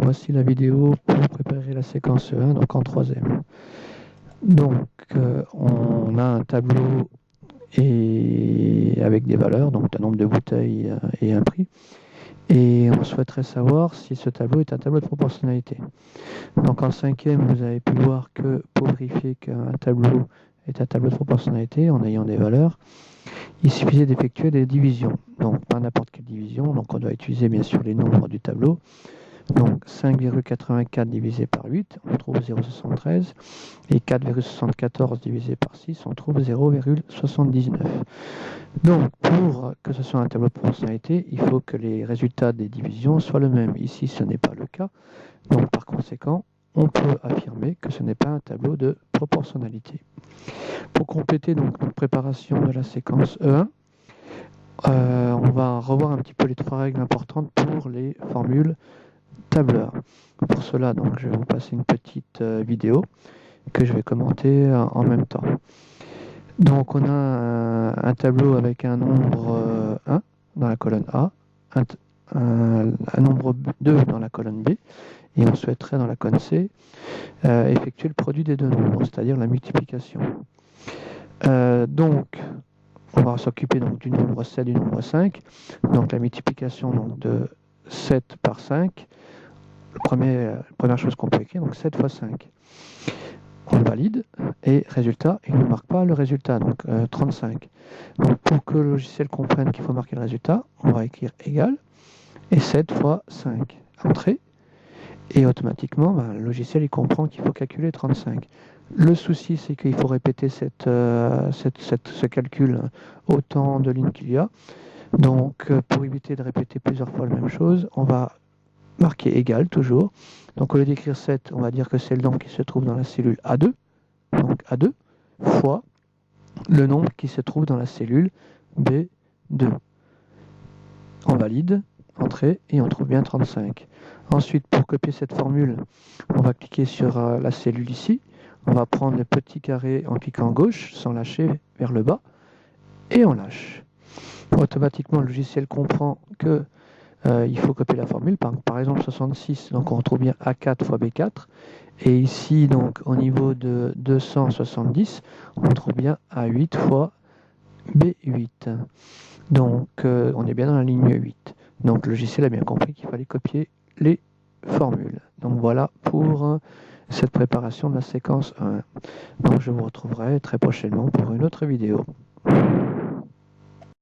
voici la vidéo pour préparer la séquence 1, donc en troisième. Donc on a un tableau avec des valeurs, donc un nombre de bouteilles et un prix. Et on souhaiterait savoir si ce tableau est un tableau de proportionnalité. Donc en cinquième, vous avez pu voir que pour vérifier qu'un tableau est un tableau de proportionnalité en ayant des valeurs, il suffisait d'effectuer des divisions. Donc pas n'importe quelle division, donc on doit utiliser bien sûr les nombres du tableau. Donc 5,84 divisé par 8, on trouve 0,73. Et 4,74 divisé par 6, on trouve 0,79. Donc pour que ce soit un tableau de proportionnalité, il faut que les résultats des divisions soient le même. Ici, ce n'est pas le cas. Donc par conséquent, on peut affirmer que ce n'est pas un tableau de proportionnalité. Pour compléter donc notre préparation de la séquence E1, on va revoir un petit peu les trois règles importantes pour les formules tableur. Pour cela, donc, je vais vous passer une petite vidéo que je vais commenter en même temps. Donc on a un tableau avec un nombre 1 dans la colonne A, un nombre 2 dans la colonne B, et on souhaiterait dans la colonne C effectuer le produit des deux nombres, c'est-à-dire la multiplication. Donc on va s'occuper donc du nombre 7 et du nombre 5. Donc la multiplication donc, de 7 par 5, la première chose qu'on peut écrire, donc 7 fois 5. On valide et résultat, il ne marque pas le résultat, donc 35. Donc pour que le logiciel comprenne qu'il faut marquer le résultat, on va écrire égal et 7 fois 5, entrée, et automatiquement le logiciel il comprend qu'il faut calculer 35. Le souci c'est qu'il faut répéter ce calcul autant de lignes qu'il y a. Donc pour éviter de répéter plusieurs fois la même chose, on va marquer égal toujours. Donc au lieu d'écrire 7, on va dire que c'est le nombre qui se trouve dans la cellule A2, donc A2, fois le nombre qui se trouve dans la cellule B2. On valide, entrée, et on trouve bien 35. Ensuite, pour copier cette formule, on va cliquer sur la cellule ici. On va prendre le petit carré en cliquant à gauche, sans lâcher vers le bas, et on lâche. Automatiquement, le logiciel comprend que il faut copier la formule, par exemple 66, donc on retrouve bien A4 fois B4, et ici donc au niveau de 270, on trouve bien A8 fois B8. Donc on est bien dans la ligne 8. Donc le logiciel a bien compris qu'il fallait copier les formules. Donc voilà pour cette préparation de la séquence 1. Donc je vous retrouverai très prochainement pour une autre vidéo.